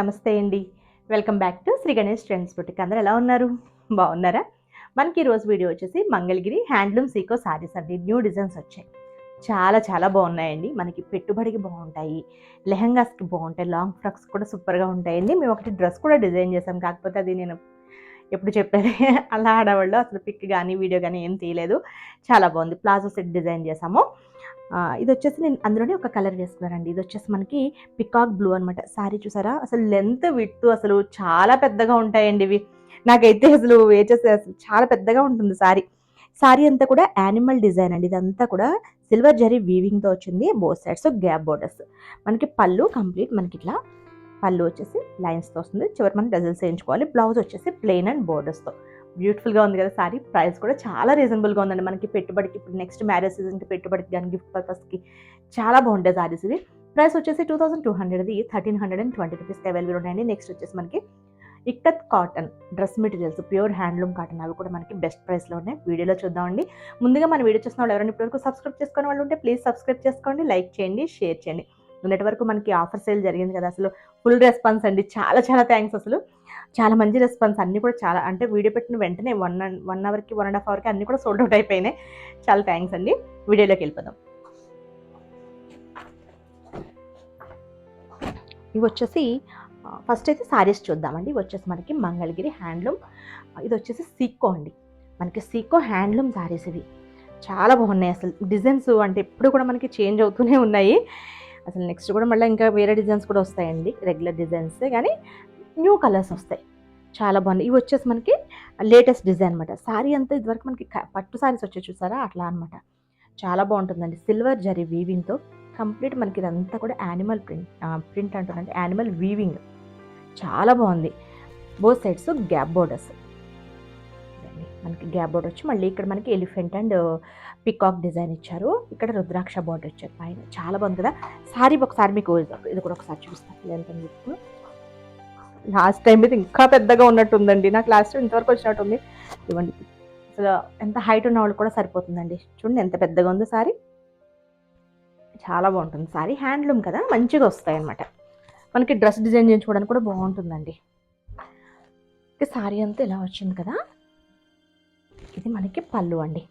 నమస్తే అండి. Welcome back to Shri Ganesh trends boutique. అందరూ ఎలా ఉన్నారు? బాగున్నారా? మనకి ఈరోజు వీడియో వచ్చేసి మంగళగిరి హ్యాండ్లూమ్ సీకో సారీస్ అండి. న్యూ డిజైన్స్ వచ్చాయి. చాలా చాలా బాగున్నాయండి. మనకి పెట్టుబడికి బాగుంటాయి, లెహంగాస్కి బాగుంటాయి, లాంగ్ ఫ్రాక్స్ కూడా సూపర్గా ఉంటాయండి. మేము ఒకటి డ్రెస్ కూడా డిజైన్ చేసాం, కాకపోతే అది నేను ఎప్పుడు చెప్పేది అలా ఆడవాళ్ళు అసలు పిక్ కానీ వీడియో కానీ ఏం తీయలేదు. చాలా బాగుంది. ప్లాజో సెట్ డిజైన్ చేసాము. ఇది వచ్చేసి నేను అందులోనే ఒక కలర్ వేసుకున్నానండి. ఇది వచ్చేసి మనకి పికాక్ బ్లూ అనమాట. శారీ చూసారా, అసలు లెంత్ విడ్త్ అసలు చాలా పెద్దగా ఉంటాయండి ఇవి. నాకైతే అసలు వేచేస్తే అసలు చాలా పెద్దగా ఉంటుంది శారీ. శారీ అంతా కూడా యానిమల్ డిజైన్ అండి. ఇదంతా కూడా సిల్వర్ జరీ వీవింగ్తో వచ్చింది. Both sides gap borders. మనకి పళ్ళు కంప్లీట్ మనకి ఇట్లా పళ్ళు వచ్చేసి లైన్స్తో వస్తుంది. చివరి మనం డజల్స్ వేయించుకోవాలి. బ్లౌజ్ వచ్చేసి ప్లెయిన్ అండ్ బోర్డర్స్తో బ్యూటిఫుల్గా ఉంది కదా సారీ. ప్రైస్ కూడా చాలా రీజనబుల్గా ఉందండి. మనకి పెట్టుబడికి ఇప్పుడు నెక్స్ట్ మ్యారేజ్ సీజన్కి పెట్టుబడికి కానీ గిఫ్ట్ పర్పస్కి చాలా బాగుంటాయి సారీస్ ఇవి. ప్రైస్ వచ్చేసి 2200, 1320 రూపీస్కి అవైలబుల్ ఉన్నాయండి. నెక్స్ట్ వచ్చేసి మనకి ikat cotton dress materials, pure handloom cotton, అవి కూడా మనకి బెస్ట్ ప్రైస్లో ఉన్నాయి. వీడియోలో చూద్దామండి. ముందుగా మన వీడియో చూసిన వాళ్ళు ఎవరైనా ఇప్పటివరకు సబ్స్క్రైబ్ చేసుకునే వాళ్ళు ఉంటే ప్లీజ్ సబ్స్క్రైబ్ చేసుకోండి, లైక్ చేయండి, షేర్ చేయండి. నిన్నటి వరకు మనకి ఆఫర్ సేల్ జరిగింది కదా, అసలు ఫుల్ రెస్పాన్స్ అండి. చాలా చాలా థ్యాంక్స్. అసలు చాలా మంచి రెస్పాన్స్. అన్నీ కూడా చాలా అంటే వీడియో పెట్టిన వెంటనే 1 అవర్కి 1.5 అవర్కి అన్నీ కూడా సోల్డ్ అవుట్ అయిపోయినాయి. చాలా థ్యాంక్స్ అండి. వీడియోలోకి వెళ్ళిపోదాం. ఇవి వచ్చేసి ఫస్ట్ అయితే సారీస్ చూద్దామండి. ఇవి వచ్చేసి మనకి మంగళగిరి హ్యాండ్లూమ్. ఇది వచ్చేసి సీకో అండి. మనకి సీకో హ్యాండ్లూమ్ సారీస్ ఇవి చాలా బాగున్నాయి. అసలు డిజైన్స్ అంటే ఎప్పుడు కూడా మనకి చేంజ్ అవుతూనే ఉన్నాయి. అసలు నెక్స్ట్ కూడా మళ్ళీ ఇంకా వేరే డిజైన్స్ కూడా వస్తాయండి. రెగ్యులర్ డిజైన్సే కానీ న్యూ కలర్స్ వస్తాయి. చాలా బాగున్నాయి. ఇవి వచ్చేసి మనకి లేటెస్ట్ డిజైన్ అనమాట. సారీ అంతా ఇదివరకు మనకి పట్టు సారీస్ వచ్చాయి చూసారా, అట్లా అనమాట. చాలా బాగుంటుందండి. సిల్వర్ జరీ వీవింగ్తో కంప్లీట్ మనకి ఇదంతా కూడా యానిమల్ ప్రింట్ అంటుందండి, యానిమల్ వీవింగ్. చాలా బాగుంది. Both sides gap borders. మనకి గ్యాప్ బోర్డర్ వచ్చి మళ్ళీ ఇక్కడ మనకి ఎలిఫెంట్ అండ్ పికాక్ డిజైన్ ఇచ్చారు. ఇక్కడ రుద్రాక్ష బోర్డర్ ఇచ్చారు పైన. చాలా బాగుంది కదా సారీ. ఒకసారి మీకు ఇది కూడా ఒకసారి చూపిస్తాను ఎంత మీకు. లాస్ట్ టైం ఇది ఇంకా పెద్దగా ఉన్నట్టుందండి. నాకు లాస్ట్ టైం ఇంతవరకు వచ్చినట్టుంది. ఇవ్వండి, అసలు ఎంత హైట్ ఉన్న వాళ్ళు కూడా సరిపోతుందండి. చూడండి ఎంత పెద్దగా ఉందో సారీ. చాలా బాగుంటుంది సారీ. హ్యాండ్లూమ్ కదా, మంచిగా వస్తాయి అన్నమాట. మనకి డ్రెస్ డిజైన్ చేయించుకోవడానికి కూడా బాగుంటుందండి. సారీ అంతా ఇలా వచ్చింది కదా, ఇది మనకి పళ్ళు అండి.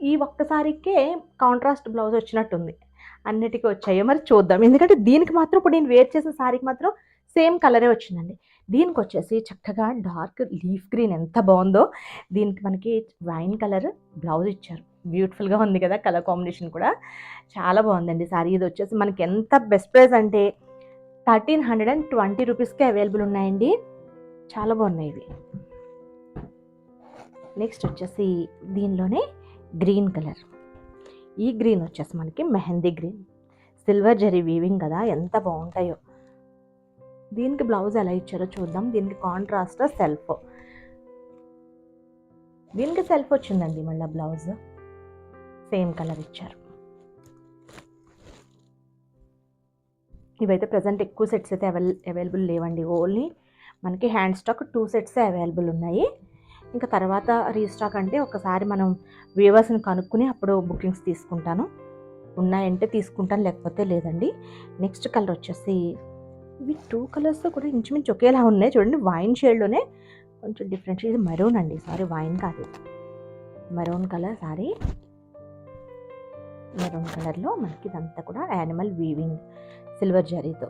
ఈ ఒక్క సారీకే కాంట్రాస్ట్ బ్లౌజ్ వచ్చినట్టుంది. అన్నిటికీ వచ్చాయో మరి చూద్దాం. ఎందుకంటే దీనికి మాత్రం ఇప్పుడు నేను వేర్ చేసిన సారీకి మాత్రం సేమ్ కలరే వచ్చిందండి. దీనికి వచ్చేసి చక్కగా డార్క్ లీఫ్ గ్రీన్ ఎంత బాగుందో. దీనికి మనకి వైన్ కలర్ బ్లౌజ్ ఇచ్చారు. బ్యూటిఫుల్గా ఉంది కదా కలర్ కాంబినేషన్ కూడా. చాలా బాగుందండి సారీ. ఇది వచ్చేసి మనకి ఎంత బెస్ట్ ప్రైస్ అంటే 1320 రూపీస్కి అవైలబుల్ ఉన్నాయండి. చాలా బాగున్నాయి ఇవి. నెక్స్ట్ వచ్చేసి దీనిలోనే గ్రీన్ కలర్. ఈ గ్రీన్ వచ్చేసి మనకి mehndi green, silver zari weaving కదా, ఎంత బాగుంటాయో. దీనికి బ్లౌజ్ ఎలా ఇచ్చారో చూద్దాం. దీనికి కాంట్రాస్ట్ సెల్ఫ్, దీనికి సెల్ఫ్ వచ్చిందండి. మళ్ళీ బ్లౌజ్ సేమ్ కలర్ ఇచ్చారు. ఇవైతే ప్రజెంట్ ఎక్కువ సెట్స్ అయితే అవైలబుల్ లేవండి. ఓన్లీ మనకి హ్యాండ్ స్టాక్ 2 సెట్సే అవైలబుల్ ఉన్నాయి. ఇంకా తర్వాత రీస్టాక్ అంటే ఒకసారి మనం వ్యూవర్స్ని కనుక్కుని అప్పుడు బుకింగ్స్ తీసుకుంటాను. ఉన్నాయంటే తీసుకుంటాను, లేకపోతే లేదండి. నెక్స్ట్ కలర్ వచ్చేసి ఇవి 2 కలర్స్ కూడా ఇంచుమించు ఒకేలా ఉన్నాయి. చూడండి, వైన్ షేడ్లోనే కొంచెం డిఫరెంట్. ఇది మెరూన్ అండి, సారీ వైన్ కాదు, మెరూన్ కలర్ సారీ. మెరూన్ కలర్లో మనకి ఇదంతా కూడా యానిమల్ వీవింగ్ సిల్వర్ జరీతో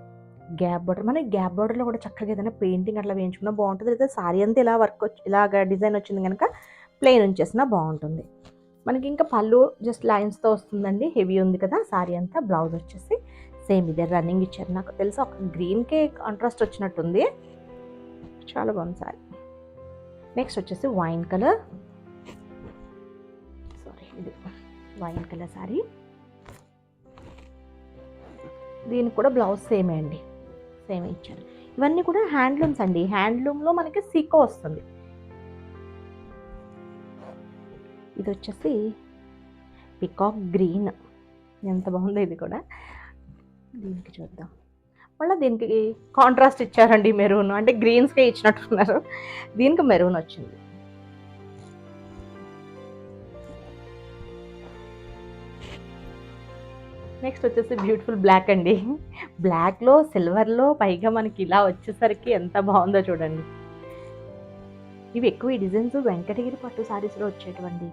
గ్యాప్ బోర్డర్. మనకి గ్యాప్ బోర్డర్లో కూడా చక్కగా ఏదైనా పెయింటింగ్ అట్లా వేయించుకున్నా బాగుంటుంది. లేదా సారీ అంతా ఇలా వర్క్ ఇలాగ డిజైన్ వచ్చింది కనుక ప్లెయిన్ ఉంచేసినా బాగుంటుంది. మనకి ఇంకా పళ్ళు జస్ట్ లైన్స్తో వస్తుందండి. హెవీ ఉంది కదా సారీ అంతా. బ్లౌజ్ వచ్చేసి సేమ్ ఇదే రన్నింగ్ ఇచ్చారు. నాకు తెలిసి ఒక గ్రీన్కే కాంట్రాస్ట్ వచ్చినట్టుంది. చాలా బాగుంది సారీ. నెక్స్ట్ వచ్చేసి వైన్ కలర్. సారీ, ఇది వైన్ కలర్ సారీ. దీనికి కూడా బ్లౌజ్ సేమే అండి, సేమే ఇచ్చారు. ఇవన్నీ కూడా హ్యాండ్లూమ్స్ అండి. హ్యాండ్లూమ్లో మనకి సీకో వస్తుంది. ఇది వచ్చేసి పికాక్ గ్రీన్, ఎంత బాగుందో ఇది కూడా. దీనికి చూద్దాం. మళ్ళీ దీనికి కాంట్రాస్ట్ ఇచ్చారండి, మెరూన్. అంటే గ్రీన్స్కే ఇచ్చినట్టున్నారు. దీనికి మెరూన్ వచ్చింది. నెక్స్ట్ వచ్చేసి బ్యూటిఫుల్ బ్లాక్ అండి. బ్లాక్‌లో, సిల్వర్‌లో పైగా మనకి ఇలా వచ్చేసరికి ఎంత బావుందో చూడండి. ఇవి ఎక్కువ ఈ డిజైన్స్ వెంకటగిరి పట్టు సారీస్‌లో వచ్చేటివండి.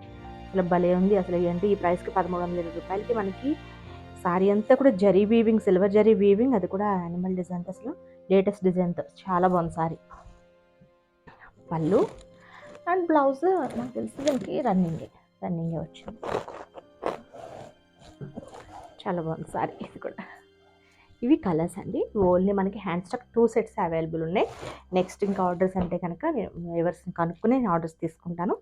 అసలు భలే ఉంది. అసలు ఏంటి ఈ ప్రైస్‌కి రూ. 1320కి మనకి సారీ అంతా కూడా zari weaving, silver zari weaving, అది కూడా యానిమల్ డిజైన్‌తో అసలు లేటెస్ట్ డిజైన్‌తో చాలా బాగుంది సారీ. పళ్ళు అండ్ బ్లౌజ్ నాకు తెలిసి దీనికి రన్నింగే వచ్చింది. చాలా బాగుంది సారీ ఇది కూడా. ఇవి కలర్స్ అండి. ఓన్లీ మనకి హ్యాండ్ స్టాక్ 2 సెట్స్ అవైలబుల్ ఉన్నాయి. నెక్స్ట్ ఇంకా ఆర్డర్స్ అంటే కనుక నేను ఎవరిని కనుక్కుని నేను ఆర్డర్స్ తీసుకుంటాను.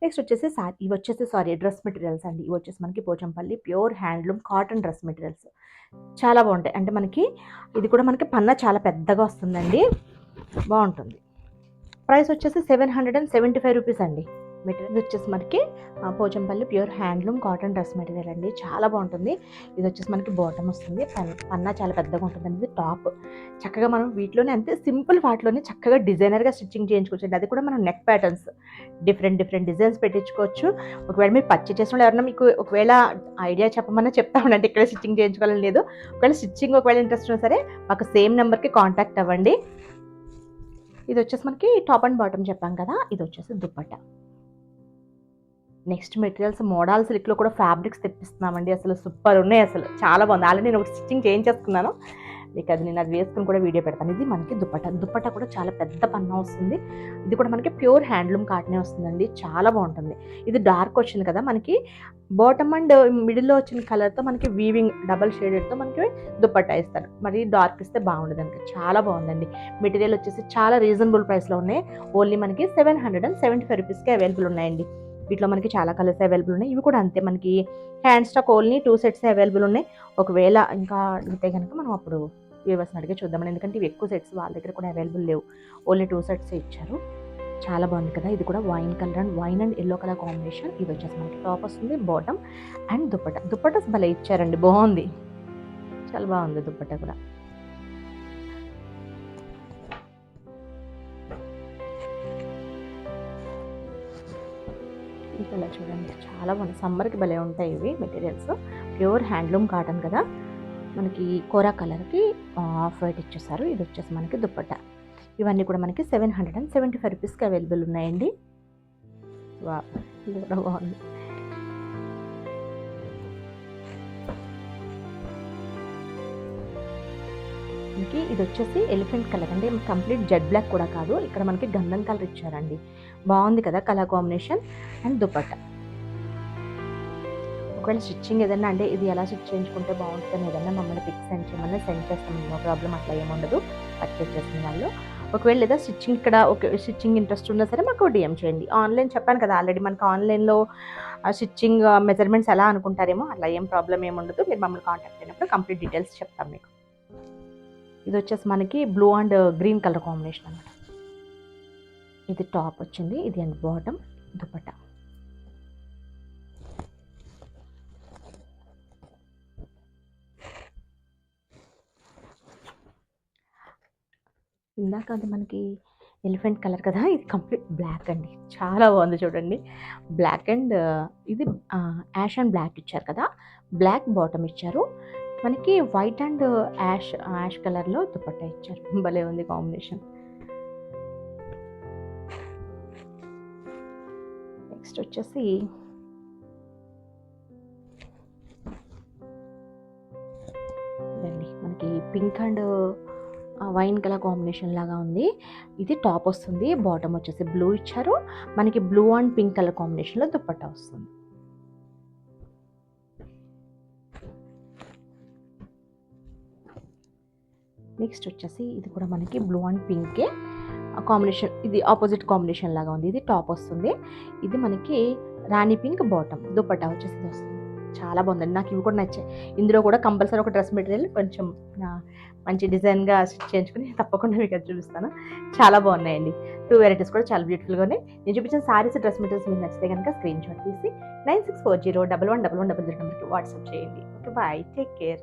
నెక్స్ట్ వచ్చేసి ఇవి వచ్చేసి డ్రెస్ మెటీరియల్స్ అండి. ఇవి వచ్చేసి మనకి Pochampally pure handloom cotton dress materials చాలా బాగుంటాయి. అంటే మనకి ఇది కూడా మనకి పన్నా చాలా పెద్దగా వస్తుందండి, బాగుంటుంది. ప్రైస్ వచ్చేసి 775 రూపీస్ అండి. మెటీరియల్ వచ్చేసి మనకి Pochampally pure handloom cotton dress material అండి, చాలా బాగుంటుంది. ఇది వచ్చేసి మనకి బాటమ్ వస్తుంది, పన్నా చాలా పెద్దగా ఉంటుంది. ఇది టాప్. చక్కగా మనం వీటిలోనే అంతే సింపుల్ వాటిలోనే చక్కగా డిజైనర్గా స్టిచ్చింగ్ చేయించుకోవచ్చు. అది కూడా మనం నెక్ ప్యాటర్న్స్ డిఫరెంట్ డిజైన్స్ పెట్టించుకోవచ్చు. ఒకవేళ మీరు పర్చేస్ చేసిన ఎవరైనా మీకు ఒకవేళ ఐడియా చెప్పమన్నా చెప్తా ఉండండి, ఇక్కడ స్టిచ్చింగ్ చేయించుకోవాలని లేదు. ఒకవేళ ఇంట్రెస్ట్ ఉన్నా సరే మాకు సేమ్ నెంబర్కి కాంటాక్ట్ అవ్వండి. ఇది వచ్చేసి మనకి టాప్ అండ్ బాటమ్ చెప్పాం కదా, ఇది వచ్చేసి దుప్పట్టా. నెక్స్ట్ మెటీరియల్స్ మోడల్ సిల్క్లో కూడా ఫ్యాబ్రిక్స్ తెప్పిస్తున్నామండి. అసలు సూపర్ ఉన్నాయి, అసలు చాలా బాగుంది. ఆల్రెడీ నేను ఒకటి స్టిచ్చింగ్ చేయించేసుకున్నాను, మీకు నేను అది వేసుకుని కూడా వీడియో పెడతాను. ఇది మనకి దుప్పట్టా కూడా చాలా పెద్ద పన్నా వస్తుంది. ఇది కూడా మనకి ప్యూర్ హ్యాండ్లూమ్ కాటనే వస్తుందండి, చాలా బాగుంటుంది. ఇది డార్క్ వచ్చింది కదా మనకి, బాటమ్ అండ్ మిడిల్లో వచ్చిన కలర్తో మనకి వీవింగ్ డబల్ షేడెడ్తో మనకి దుప్పట్టా ఇస్తారు. మరి డార్క్ ఇస్తే బాగుండదు కనుక చాలా బాగుందండి. మెటీరియల్ వచ్చేసి చాలా రీజనబుల్ ప్రైస్లో ఉన్నాయి. ఓన్లీ మనకి 775 రూపీస్కి అవైలబుల్ ఉన్నాయండి. వీటిలో మనకి చాలా కలర్స్ అవైలబుల్ ఉన్నాయి. ఇవి కూడా అంతే, మనకి hand stock only 2 sets available ఉన్నాయి. ఒకవేళ ఇంకా అడిగితే కనుక మనం అప్పుడు వ్యూవర్స్ని అడిగే చూద్దామని, ఎందుకంటే ఇవి ఎక్కువ సెట్స్ వాళ్ళ దగ్గర కూడా అవైలబుల్ లేవు, ఓన్లీ 2 సెట్స్ ఇచ్చారు. చాలా బాగుంది కదా. ఇది కూడా wine and yellow colour combination. ఇది వచ్చేసి మనకి టాప్ వస్తుంది, బాటమ్ అండ్ దుప్పట్టా భలే ఇచ్చారండి, బాగుంది, చాలా బాగుంది దుప్పట్టా కూడా. ఈ కలర్ చూడండి, చాలా బాగుంది. సమ్మర్కి భలే ఉంటాయి ఇవి మెటీరియల్స్. ప్యూర్ హ్యాండ్లూమ్ కాటన్ కదా, మనకి కోరా కలర్కి ఆఫ్ వైట్ ఇచ్చేసారు. ఇది వచ్చేసి మనకి దుప్పట్టా. ఇవన్నీ కూడా మనకి 775 రూపీస్కి అవైలబుల్ ఉన్నాయండి. వా, ఇది కూడా బాగుంది. మనకి ఇది వచ్చేసి ఎలిఫెంట్ కలర్ అండి, కంప్లీట్ జెడ్ బ్లాక్ కూడా కాదు, ఇక్కడ మనకి గంధం కలర్ ఇచ్చారండి, బాగుంది కదా కలర్ కాంబినేషన్. అండ్ దుపట్టా. ఒకవేళ స్టిచ్చింగ్ ఏదైనా అంటే ఇది ఎలా స్టిచ్ చేయించుకుంటే బాగుంటుందని ఏదైనా మమ్మల్ని పిక్స్ సెండ్ చేయమన్నా సెండ్ చేస్తాం, నో ప్రాబ్లం, అట్లా ఏముండదు పర్చేస్ చేసిన వాళ్ళు. ఒకవేళ లేదా స్టిచ్చింగ్ ఇక్కడ స్టిచ్చింగ్ ఇంట్రెస్ట్ ఉన్నా సరే మాకు డిఎం చేయండి. ఆన్లైన్ చెప్పాను కదా ఆల్రెడీ, మనకు ఆన్లైన్లో స్టిచ్చింగ్ మెజర్మెంట్స్ ఎలా అనుకుంటారేమో అలా ఏం ప్రాబ్లం ఏముండదు. మీరు మమ్మల్ని కాంటాక్ట్ అయినప్పుడు కంప్లీట్ డీటెయిల్స్ చెప్తాం మీకు. ఇది వచ్చేసి మనకి blue and green colour combination అన్నమాట. ఇది టాప్ వచ్చింది, ఇది అండ్ బాటమ్, దుపట్టా. ఇందాక అది మనకి ఎలిఫెంట్ కలర్ కదా, ఇది కంప్లీట్ బ్లాక్ అండి, చాలా బాగుంది చూడండి. బ్లాక్ అండ్ ఇది యాష్ అండ్ బ్లాక్ ఇచ్చారు కదా, బ్లాక్ బాటమ్ ఇచ్చారు, మనకి వైట్ అండ్ యాష్ కలర్లో దుపట్టా ఇచ్చారు, భలే ఉంది కాంబినేషన్. నెక్స్ట్ వచ్చేసి మనకి pink and wine colour combination లాగా ఉంది. ఇది టాప్ వస్తుంది, బాటమ్ వచ్చేసి బ్లూ ఇచ్చారు, మనకి బ్లూ అండ్ పింక్ కలర్ కాంబినేషన్లో దుపట్టా వస్తుంది. నెక్స్ట్ వచ్చేసి ఇది కూడా మనకి బ్లూ అండ్ పింకే కాంబినేషన్, ఇది ఆపోజిట్ కాంబినేషన్ లాగా ఉంది. ఇది టాప్ వస్తుంది, ఇది మనకి రాణి పింక్ బాటమ్, దుపట్టా వచ్చేసి ఇది వస్తుంది. చాలా బాగుందండి, నాకు ఇవి కూడా నచ్చాయి. ఇందులో కూడా కంపల్సరీ ఒక డ్రెస్ మెటీరియల్ కొంచెం మంచి డిజైన్గా స్టిచ్ చేయించుకుని తప్పకుండా మీకు అది చూపిస్తాను. చాలా బాగున్నాయండి. 2 వెరైటీస్ కూడా చాలా బ్యూటిఫుల్గా ఉన్నాయి. నేను చూపించిన సారీస్ డ్రెస్ మెటీరియల్స్ మీకు నచ్చితే కనుక స్క్రీన్ షాట్ తీసి 9640111100 నెంబర్కి వాట్సాప్ చేయండి. Okay, bye, take care.